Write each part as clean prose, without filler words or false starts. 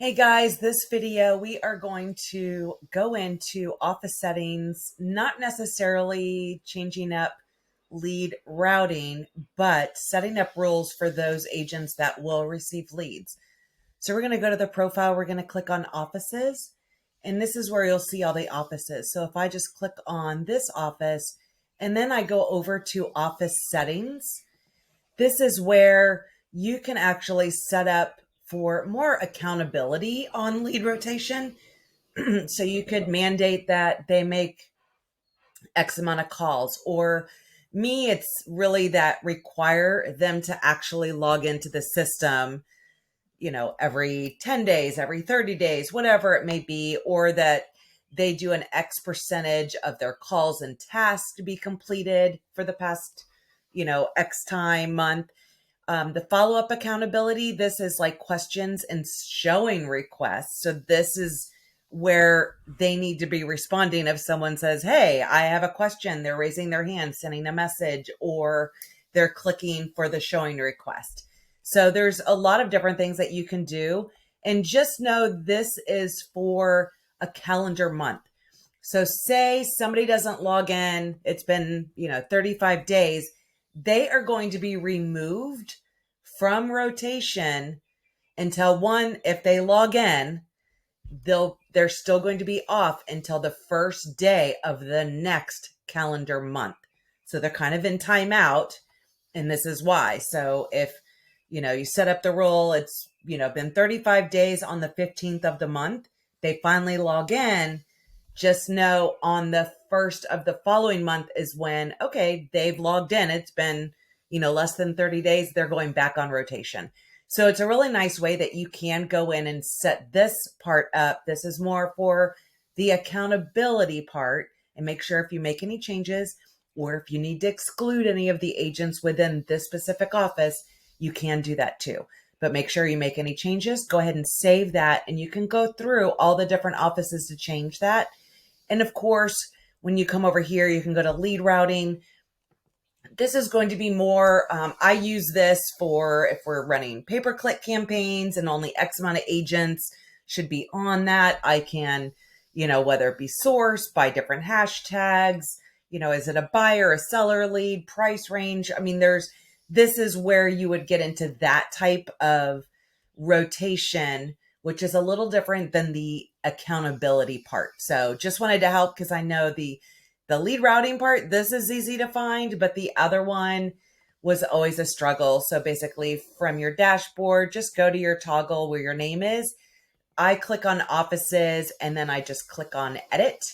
Hey guys, this video we are going to go into office settings, not necessarily changing up lead routing, but setting up rules for those agents that will receive leads. So we're going to go to the profile, we're going to click on offices, and this is where you'll see all the offices. So if I just click on this office and then I go over to office settings, this is where you can actually set up for more accountability on lead rotation. So you could mandate that they make X amount of calls, or me, it's really that require them to actually log into the system, every 10 days, every 30 days, whatever it may be, or that they do an X percentage of their calls and tasks to be completed for the past, X time, month. The follow-up accountability, this is like questions and showing requests. So this is where they need to be responding. If someone says, hey, I have a question, they're raising their hand, sending a message, or they're clicking for the showing request. So there's a lot of different things that you can do. And just know this is for a calendar month. So say somebody doesn't log in, it's been, 35 days, they are going to be removed from rotation until if they log in, they're still going to be off until the first day of the next calendar month. So they're kind of in timeout, and this is why. So if you set up the rule, it's been 35 days on the 15th of the month, they finally log in, just know on the first of the following month is when, okay, they've logged in. It's been, less than 30 days. They're going back on rotation. So it's a really nice way that you can go in and set this part up. This is more for the accountability part, and make sure if you make any changes or if you need to exclude any of the agents within this specific office, you can do that too. But make sure you make any changes, go ahead and save that, and you can go through all the different offices to change that. And of course, when you come over here, you can go to lead routing. This is going to be more, I use this for if we're running pay-per-click campaigns and only X amount of agents should be on that. I can, whether it be sourced by different hashtags, is it a buyer, a seller lead, price range? I mean, this is where you would get into that type of rotation, which is a little different than the accountability part. So just wanted to help, because I know the lead routing part, this is easy to find, but the other one was always a struggle. So basically from your dashboard, just go to your toggle where your name is. I click on offices and then I just click on edit,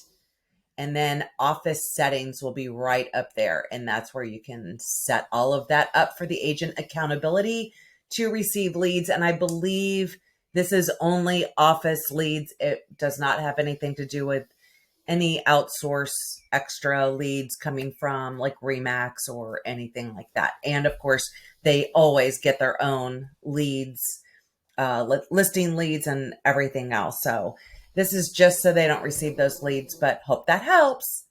and then office settings will be right up there. And that's where you can set all of that up for the agent accountability to receive leads. And I believe this is only office leads. It does not have anything to do with any outsource extra leads coming from like Remax or anything like that. And of course, they always get their own leads, listing leads and everything else. So this is just so they don't receive those leads, but hope that helps.